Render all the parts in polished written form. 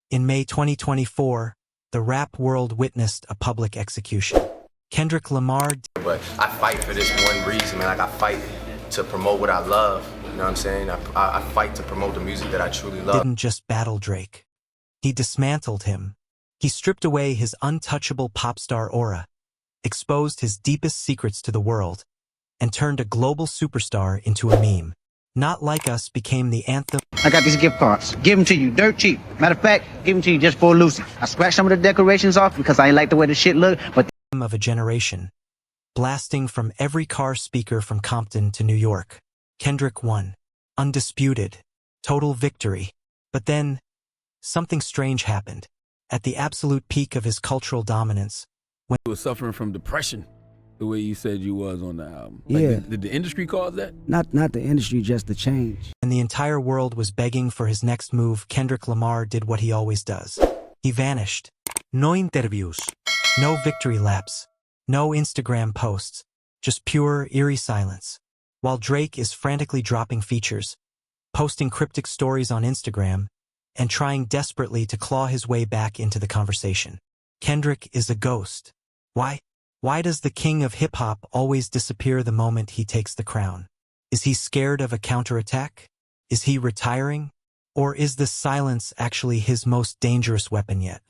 In May 2024, the rap world witnessed a public execution. Kendrick Lamar. But I fight for this one reason, man. Like, I fight to promote what I love. You know what I'm saying? I fight to promote the music that I truly love. Didn't just battle Drake. He dismantled him. He stripped away his untouchable pop star aura, exposed his deepest secrets to the world, and turned a global superstar into a meme. Not Like Us became the anthem. I got these gift cards. Give them to you dirt cheap. Matter of fact, give them to you just for Lucy. I scratched some of the decorations off because I ain't like the way the shit looked, but Of a generation, blasting from every car speaker from Compton to New York. Kendrick won. Undisputed. Total victory. But then, something strange happened. At the absolute peak of his cultural dominance, when You were suffering from depression, the way you said you was on the album. Like, Yeah. Did the industry cause that? Not the industry, just the change. the entire world was begging for his next move, Kendrick Lamar did what he always does. He vanished. No interviews. No victory laps. No Instagram posts. Just pure, eerie silence. While Drake is frantically dropping features, posting cryptic stories on Instagram, and trying desperately to claw his way back into the conversation. Kendrick is a ghost. Why? Why does the king of hip-hop always disappear the moment he takes the crown? Is he scared of a counterattack? Is he retiring? Or is this silence actually his most dangerous weapon yet?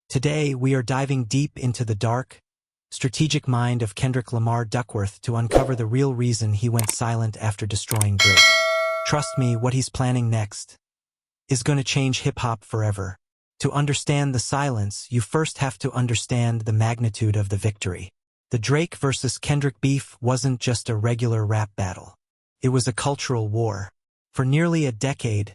Today, we are diving deep into the dark, strategic mind of Kendrick Lamar Duckworth to uncover the real reason he went silent after destroying Drake. Trust me, what he's planning next is going to change hip-hop forever. To understand the silence, you first have to understand the magnitude of the victory. The Drake versus Kendrick beef wasn't just a regular rap battle. It was a cultural war. For nearly a decade,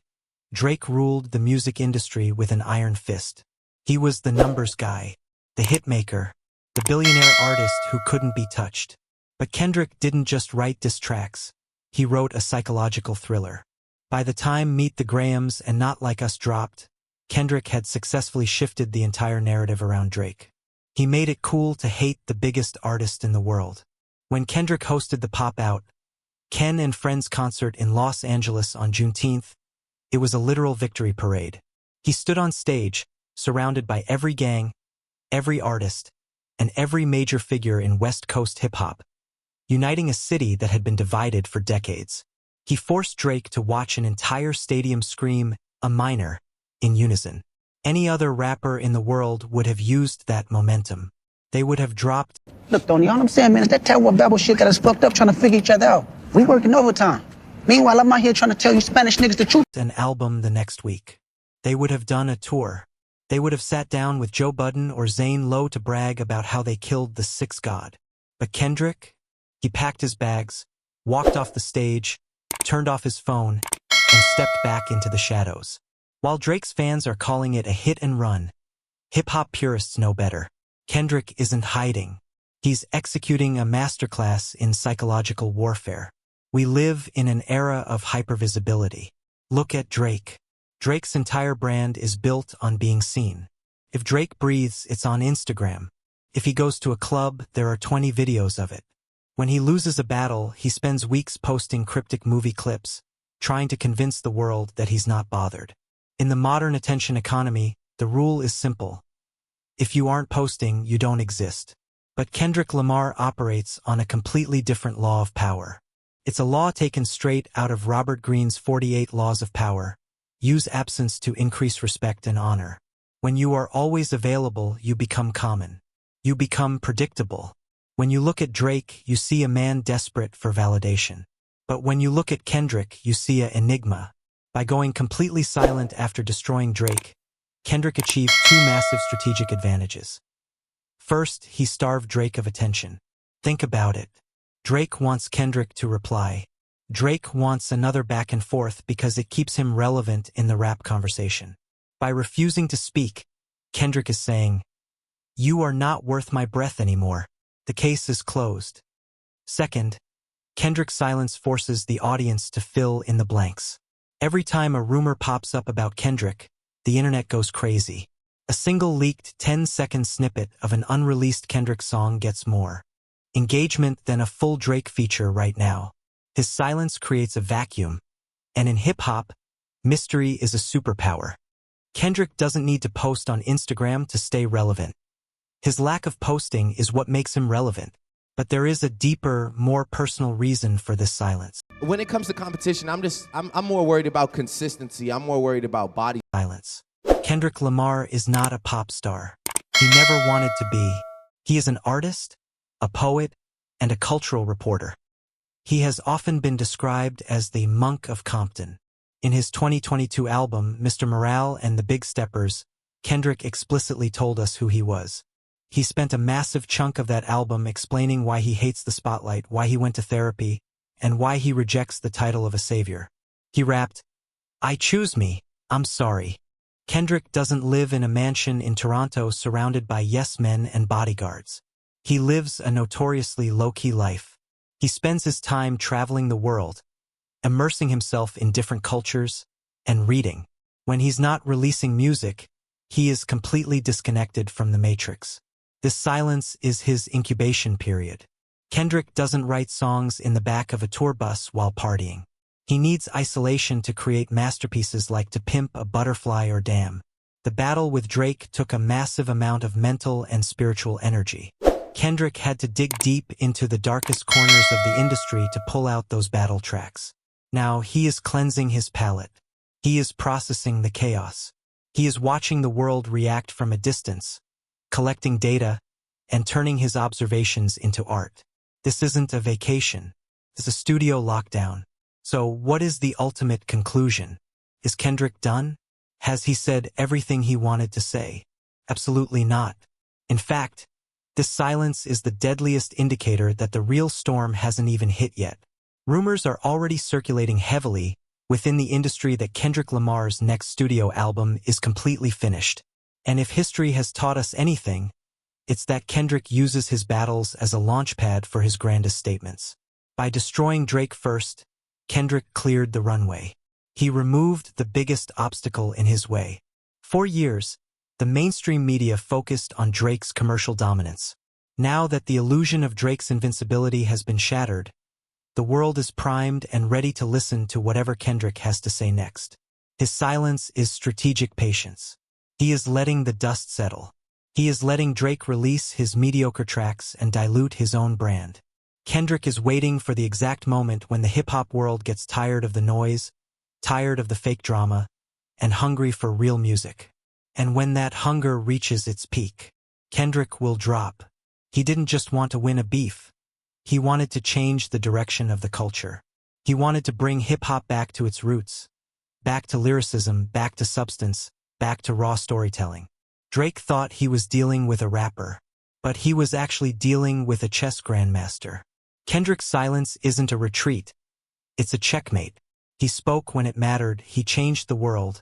Drake ruled the music industry with an iron fist. He was the numbers guy, the hitmaker, the billionaire artist who couldn't be touched. But Kendrick didn't just write diss tracks. He wrote a psychological thriller. By the time Meet the Grahams and Not Like Us dropped, Kendrick had successfully shifted the entire narrative around Drake. He made it cool to hate the biggest artist in the world. When Kendrick hosted the Pop Out, Ken and Friends concert in Los Angeles on Juneteenth, it was a literal victory parade. He stood on stage, surrounded by every gang, every artist, and every major figure in West Coast hip-hop, uniting a city that had been divided for decades. He forced Drake to watch an entire stadium scream, "A minor," in unison. Any other rapper in the world would have used that momentum. They would have dropped look, Tony, all I'm saying, man, is that terrible babble shit got us fucked up trying to figure each other out. We working overtime. Meanwhile, I'm out here trying to tell you Spanish niggas the truth. an album the next week. They would have done a tour. They would have sat down with Joe Budden or Zane Lowe to brag about how they killed the sixth god. But Kendrick, he packed his bags, walked off the stage, turned off his phone, and stepped back into the shadows. While Drake's fans are calling it a hit and run, hip-hop purists know better. Kendrick isn't hiding. He's executing a masterclass in psychological warfare. We live in an era of hypervisibility. Look at Drake. Drake's entire brand is built on being seen. If Drake breathes, it's on Instagram. If he goes to a club, there are 20 videos of it. When he loses a battle, he spends weeks posting cryptic movie clips, trying to convince the world that he's not bothered. In the modern attention economy, the rule is simple. If you aren't posting, you don't exist. But Kendrick Lamar operates on a completely different law of power. It's a law taken straight out of Robert Greene's 48 Laws of Power. Use absence to increase respect and honor. When you are always available, you become common. You become predictable. When you look at Drake, you see a man desperate for validation. But when you look at Kendrick, you see an enigma. By going completely silent after destroying Drake, Kendrick achieved two massive strategic advantages. First, he starved Drake of attention. Think about it. Drake wants Kendrick to reply. Drake wants another back and forth because it keeps him relevant in the rap conversation. By refusing to speak, Kendrick is saying, "You are not worth my breath anymore. The case is closed." Second, Kendrick's silence forces the audience to fill in the blanks. Every time a rumor pops up about Kendrick, the internet goes crazy. A single leaked 10-second snippet of an unreleased Kendrick song gets more engagement than a full Drake feature right now. His silence creates a vacuum, and in hip-hop, mystery is a superpower. Kendrick doesn't need to post on Instagram to stay relevant. His lack of posting is what makes him relevant. But there is a deeper, more personal reason for this silence. When it comes to competition, I'm more worried about consistency. I'm more worried about body. Silence. Kendrick Lamar is not a pop star. He never wanted to be. He is an artist, a poet, and a cultural reporter. He has often been described as the monk of Compton. In his 2022 album, Mr. Morale and the Big Steppers, Kendrick explicitly told us who he was. He spent a massive chunk of that album explaining why he hates the spotlight, why he went to therapy, and why he rejects the title of a savior. He rapped, "I choose me, I'm sorry." Kendrick doesn't live in a mansion in Toronto surrounded by yes men and bodyguards. He lives a notoriously low-key life. He spends his time traveling the world, immersing himself in different cultures, and reading. When he's not releasing music, he is completely disconnected from the matrix. This silence is his incubation period. Kendrick doesn't write songs in the back of a tour bus while partying. He needs isolation to create masterpieces like To Pimp a Butterfly or Damn. The battle with Drake took a massive amount of mental and spiritual energy. Kendrick had to dig deep into the darkest corners of the industry to pull out those battle tracks. Now he is cleansing his palette. He is processing the chaos. He is watching the world react from a distance, collecting data, and turning his observations into art. This isn't a vacation. It's a studio lockdown. So what is the ultimate conclusion? Is Kendrick done? Has he said everything he wanted to say? Absolutely not. In fact, this silence is the deadliest indicator that the real storm hasn't even hit yet. Rumors are already circulating heavily within the industry that Kendrick Lamar's next studio album is completely finished. And if history has taught us anything, it's that Kendrick uses his battles as a launchpad for his grandest statements. By destroying Drake first, Kendrick cleared the runway. He removed the biggest obstacle in his way. For years, the mainstream media focused on Drake's commercial dominance. Now that the illusion of Drake's invincibility has been shattered, the world is primed and ready to listen to whatever Kendrick has to say next. His silence is strategic patience. He is letting the dust settle. He is letting Drake release his mediocre tracks and dilute his own brand. Kendrick is waiting for the exact moment when the hip-hop world gets tired of the noise, tired of the fake drama, and hungry for real music. And when that hunger reaches its peak, Kendrick will drop. He didn't just want to win a beef. He wanted to change the direction of the culture. He wanted to bring hip-hop back to its roots, back to lyricism, back to substance, back to raw storytelling. Drake thought he was dealing with a rapper, but he was actually dealing with a chess grandmaster. Kendrick's silence isn't a retreat. It's a checkmate. He spoke when it mattered, he changed the world,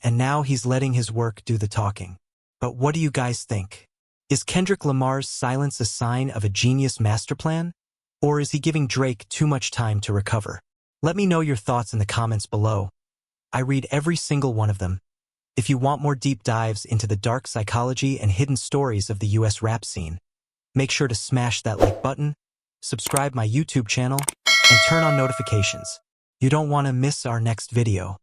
and now he's letting his work do the talking. But what do you guys think? Is Kendrick Lamar's silence a sign of a genius master plan? Or is he giving Drake too much time to recover? Let me know your thoughts in the comments below. I read every single one of them. If you want more deep dives into the dark psychology and hidden stories of the US rap scene, make sure to smash that like button, subscribe my YouTube channel, and turn on notifications. You don't want to miss our next video.